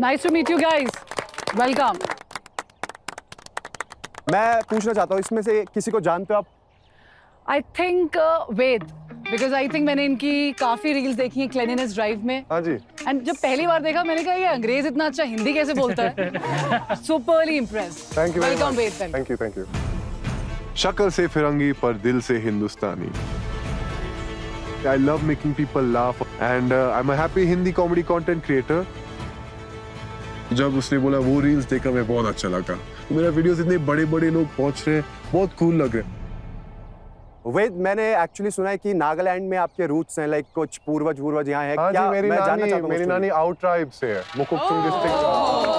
Nice to meet you guys. Welcome. मैं पूछना चाहता हूँ इसमें से किसी को जानते हो आप? I think Ved, because I think मैंने इनकी काफी रील्स देखी हैं क्लेनिनेस ड्राइव में. हाँ जी. एंड जब पहली बार देखा मैंने कहा ये अंग्रेज इतना अच्छा हिंदी कैसे बोलता है. Superly impressed. Thank you. Welcome Ved. Thank you. शक्ल से फिरंगी पर दिल से हिंदुस्तानी. I love making people laugh and I'm a happy Hindi comedy content creator. जब उसने बोला वो रील्स देखा मैं बहुत अच्छा लगा. मेरा वीडियोस इतने बड़े-बड़े लोग पहुंच रहे हैं, बहुत कूल लग रहे हैं. वेद, मैंने एक्चुअली सुना है कि नागालैंड में आपके रूट्स हैं, लाइक कुछ पूर्वज यहाँ है. हाँ क्या जी, मेरी नानी आउट ट्राइब से है, मुकुकचुंग डिस्ट्रिक्ट,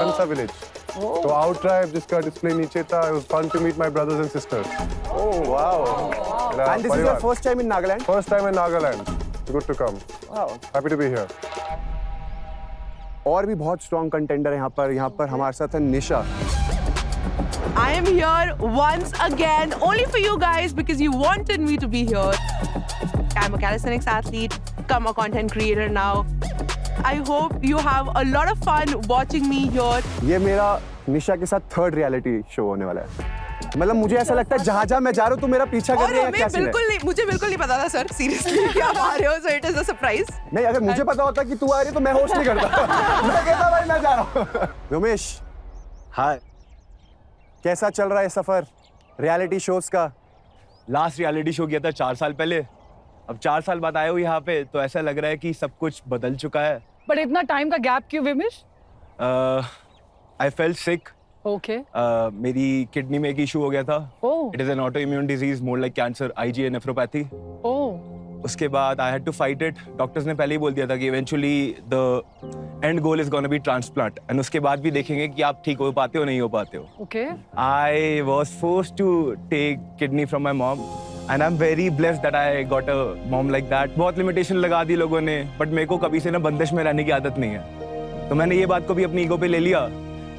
कंसा विलेज. तो आउट ट्राइब जिसका डिस्प्ले नीचे था. It was fun to meet my brothers and sisters. Oh wow. And this is your first time in Nagaland? First time in Nagaland. Good to come. Wow. Happy to be here. और भी बहुत strong contender है यहाँ पर हमारे साथ है निशा. I am here once again only for you guys because you wanted me to be here. I'm a calisthenics athlete, come a content creator now. I hope you have a lot of fun watching me here. ये मेरा निशा के साथ third reality show होने वाला है. मतलब मुझे ऐसा लगता है जहाँ मैं जा रहा हूँ तो मेरा पीछा कर रही है. क्या बिल्कुल नहीं, मुझे बिल्कुल नहीं पता था सर. सीरियसली क्या आ रहे हो? So it is a surprise. नहीं, अगर मुझे पता होता कि तू आ रही है तो मैं होस्ट नहीं करता. मैं कहता भाई मैं जा रहा हूँ. रमेश, हाय. कैसा चल रहा है सफर रियलिटी शोज का? लास्ट रियलिटी शो किया था 4 साल पहले. अब 4 साल बाद आए हो यहाँ पे तो ऐसा लग रहा है कि सब कुछ बदल चुका है. बट इतना टाइम का गैप क्यों विमिश? I felt sick. ओके. मेरी किडनी में एक इशू हो गया था. Oh. It is an autoimmune disease more like cancer, IgA nephropathy. Oh. उसके बाद I had to fight it. Doctors ने पहले ही बोल दिया था कि eventually the end goal is gonna be transplant. And उसके बाद भी देखेंगे कि आप ठीक हो पाते हो नहीं हो पाते हो. Okay. I was forced to take kidney from my mom and I am very blessed that I got a mom like that. बहुत लिमिटेशन लगा दी लोगों ने, बट मेरे को कभी से ना बंदिश में रहने की आदत नहीं है. तो मैंने ये बात को भी अपनी ईगो पे ले लिया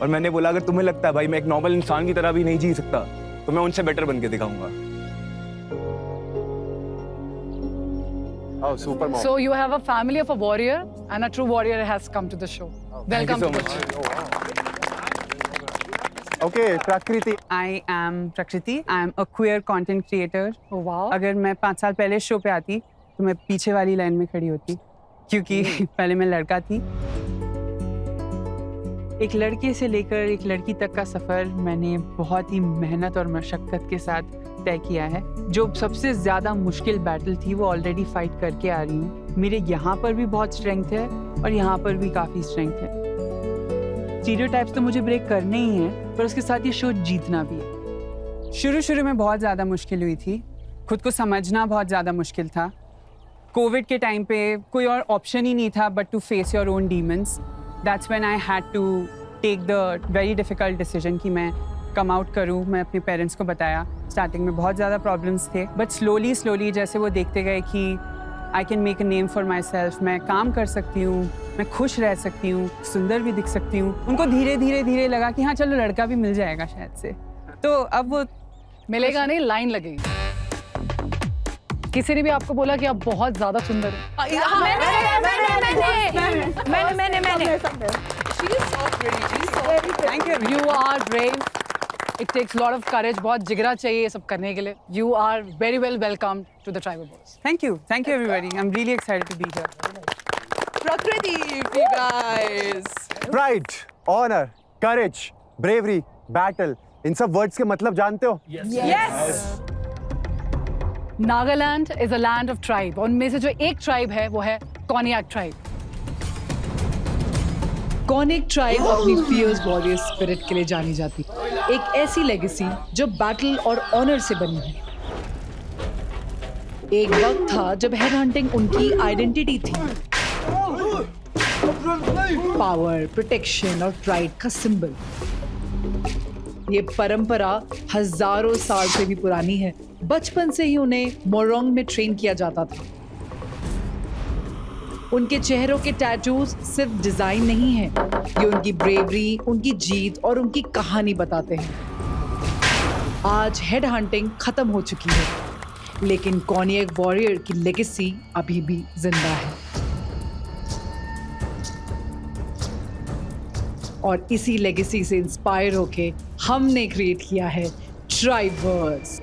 और मैंने बोला अगर तुम्हें लगता है भाई मैं एक नॉर्मल इंसान की तरह भी नहीं जी सकता तो मैं उनसे बेटर बन के दिखाऊंगा. Oh, super mom. So you have a family of a warrior and a true warrior has come to the show. Welcome Thank you to so the show. Okay, Prakriti. I am Prakriti. I am a queer content creator. Oh wow. अगर मैं 5 साल पहले show पे आती तो मैं पीछे वाली लाइन में खड़ी होती क्योंकि पहले मैं लड़का थी. एक लड़के से लेकर एक लड़की तक का सफ़र मैंने बहुत ही मेहनत और मशक्क़त के साथ तय किया है. जो सबसे ज़्यादा मुश्किल बैटल थी वो ऑलरेडी फाइट करके आ रही हूँ. मेरे यहाँ पर भी बहुत स्ट्रेंथ है और यहाँ पर भी काफ़ी स्ट्रेंथ है. स्टीरियोटाइप्स तो मुझे ब्रेक करने ही हैं, पर उसके साथ ये शो जीतना भी है. शुरू में बहुत ज़्यादा मुश्किल हुई थी. खुद को समझना बहुत ज़्यादा मुश्किल था. कोविड के टाइम पे कोई और ऑप्शन ही नहीं था but to face your own demons. That's when I had to take the very difficult decision कि मैं कम आउट करूँ. मैं अपने पेरेंट्स को बताया. स्टार्टिंग में बहुत ज़्यादा प्रॉब्लम्स थे बट स्लोली जैसे वो देखते गए कि I can make a name for my self, मैं काम कर सकती हूँ, मैं खुश रह सकती हूँ, सुंदर भी दिख सकती हूँ, उनको धीरे लगा कि हाँ चलो लड़का भी मिल जाएगा शायद से. तो अब वो मिलेगा नहीं, लाइन लगेगी. किसी ने भी आपको बोला कि आप बहुत ज्यादा सुंदर हो? मैंने Thank you. You are brave. It takes a lot of courage. बहुत जिगरा चाहिए ये सब करने के लिए. You are very well welcome to the Tribal Boys. Thank you everybody. I'm really excited to be here. Prakriti, you guys. Pride, honor, courage, bravery, battle. इन सब words के मतलब जानते हो? Yes. Nagaland is a land of tribe. और उनमें से जो एक ट्राइब है वो है कॉनियाक ट्राइब. कॉनिक ट्राइब अपनी फियर्स वॉरियर स्पिरिट के लिए जानी जाती है. एक ऐसी लेगेसी जो बैटल और ऑनर से बनी है. एक वक्त था जब हेड हंटिंग उनकी आइडेंटिटी थी. पावर, प्रोटेक्शन और प्राइड का सिंबल. ये परंपरा हजारों साल से भी पुरानी है. बचपन से ही उन्हें मोरोंग में ट्रेन किया जाता था. उनके चेहरों के टैटूज सिर्फ डिजाइन नहीं है, ये उनकी ब्रेवरी, उनकी जीत और उनकी कहानी बताते हैं. आज हेड हंटिंग खत्म हो चुकी है, लेकिन कॉनियाक वॉरियर की लेगेसी अभी भी जिंदा है. और इसी लेगेसी से इंस्पायर होके हमने क्रिएट किया है ट्राइबर्स।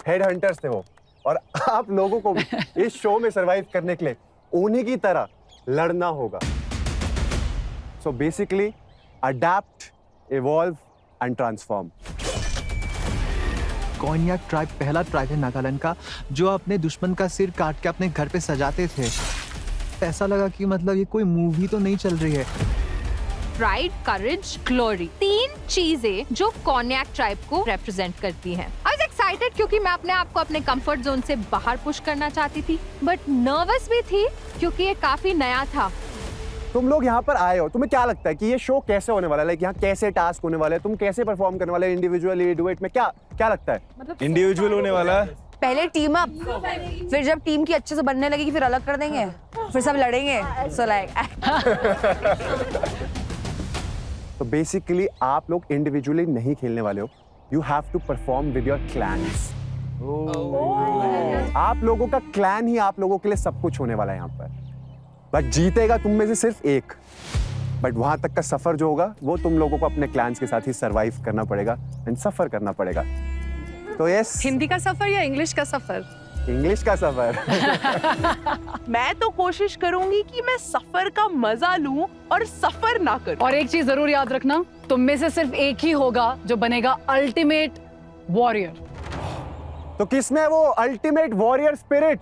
हेड हंटर्स थे वो, और आप लोगों को भी इस शो में सरवाइव करने के लिए उन्हीं की तरह लड़ना होगा। So basically adapt, evolve and transform. Konyak tribe पहला ट्राइब है नागालैंड का जो अपने दुश्मन का सिर काट के अपने घर पे सजाते थे। ऐसा लगा कि मतलब ये कोई मूवी तो नहीं चल रही है। प्राइड, करेज, ग्लोरी, 3 चीजें जो कोन्याक ट्राइब को रिप्रेजेंट करती हैं। आई वाज एक्साइटेड क्योंकि मैं अपने आप को अपने कंफर्ट जोन से बाहर पुश करना चाहती थी, बट नर्वस भी थी क्योंकि ये काफी नया था। तुम लोग यहाँ पर आए हो, तुम्हें क्या लगता है कि ये शो कैसे होने वाला है? लाइक यहाँ कैसे टास्क होने वाले हैं, तुम कैसे परफॉर्म करने वाले, इंडिविजुअली, डुएट में, क्या लगता है? इंडिविजुअल होने वाला है। पहले टीम अप, फिर जब टीम की अच्छे से बनने लगेगी फिर अलग कर देंगे, फिर सब लड़ेंगे। सो लाइक तो बेसिकली आप लोग इंडिविजुअली नहीं खेलने वाले हो, you have to perform with your clans. आप लोगों का क्लैन ही आप लोगों के लिए सब कुछ होने वाला है यहाँ पर। बट जीतेगा तुम में से सिर्फ एक, बट वहां तक का सफर जो होगा वो तुम लोगों को अपने क्लैन्स के साथ ही सरवाइव करना पड़ेगा एंड सफर करना पड़ेगा। तो यस, हिंदी का सफर या इंग्लिश का सफर? इंग्लिश का सफर। मैं तो कोशिश करूंगी कि मैं सफर का मजा लूं और सफर ना करूं। और एक चीज जरूर याद रखना, तुम में से सिर्फ एक ही होगा जो बनेगा अल्टीमेट वॉरियर। तो किसमें है वो अल्टीमेट वॉरियर स्पिरिट?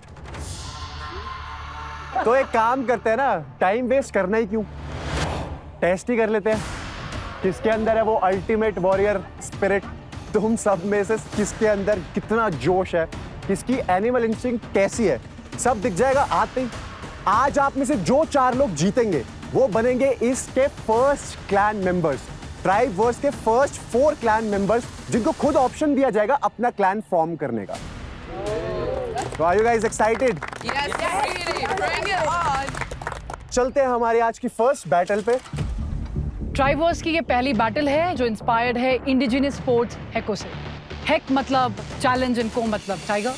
तो एक काम करते हैं ना, टाइम वेस्ट करना ही क्यों, टेस्ट ही कर लेते हैं किसके अंदर है वो अल्टीमेट वॉरियर स्पिरिट। तुम सब में से किसके अंदर कितना जोश है, किसकी एनिमल इंस्टिंक्ट कैसी है, सब दिख जाएगा आते ही। आज आप में से जो 4 लोग जीतेंगे वो बनेंगे इसके first clan members, tribe wars के फर्स्ट 4 क्लैन मेंबर्स, जिनको खुद ऑप्शन दिया जाएगा अपना क्लैन फॉर्म करने का। तो are you guys excited? Yes, really, bring it on. चलते हैं हमारी आज की फर्स्ट बैटल पे। ट्राइबर्स की ये पहली बैटल है जो इंस्पायर्ड है इंडिजिनस स्पोर्ट्स हेको से। हेक मतलब चैलेंज, इनको मतलब टाइगर।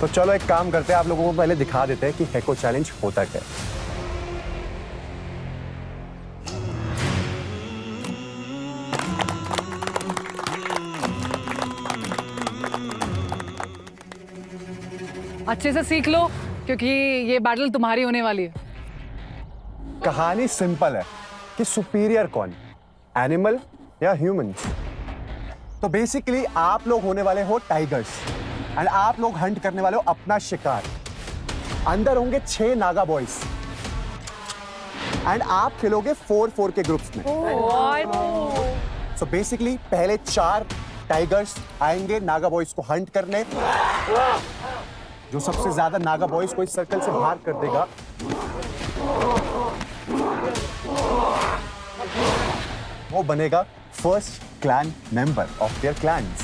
तो चलो एक काम करते हैं, आप लोगों को पहले दिखा देते हैं कि हेको चैलेंज होता क्या है। अच्छे से सीख लो क्योंकि ये बैटल तुम्हारी होने वाली है। कहानी सिंपल है कि सुपीरियर कौन, एनिमल या ह्यूमंस। तो बेसिकली आप लोग होने वाले हो टाइगर्स एंड आप लोग हंट करने वाले हो अपना शिकार। अंदर होंगे 6 नागा बॉयज एंड आप खेलोगे 4-4 के ग्रुप्स में। सो बेसिकली पहले 4 टाइगर्स आएंगे नागा बॉयज को हंट करने। जो सबसे ज्यादा नागा बॉयज को इस सर्कल से बाहर कर देगा वो बनेगा first clan member of their clans.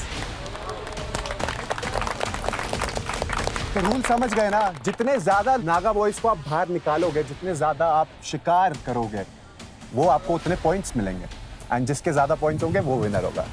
तो रूल समझ गए ना, जितने ज्यादा नागा बॉयज को आप बाहर निकालोगे, जितने ज्यादा आप शिकार करोगे, वो आपको उतने पॉइंट्स मिलेंगे एंड जिसके ज्यादा पॉइंट्स होंगे वो विनर होगा।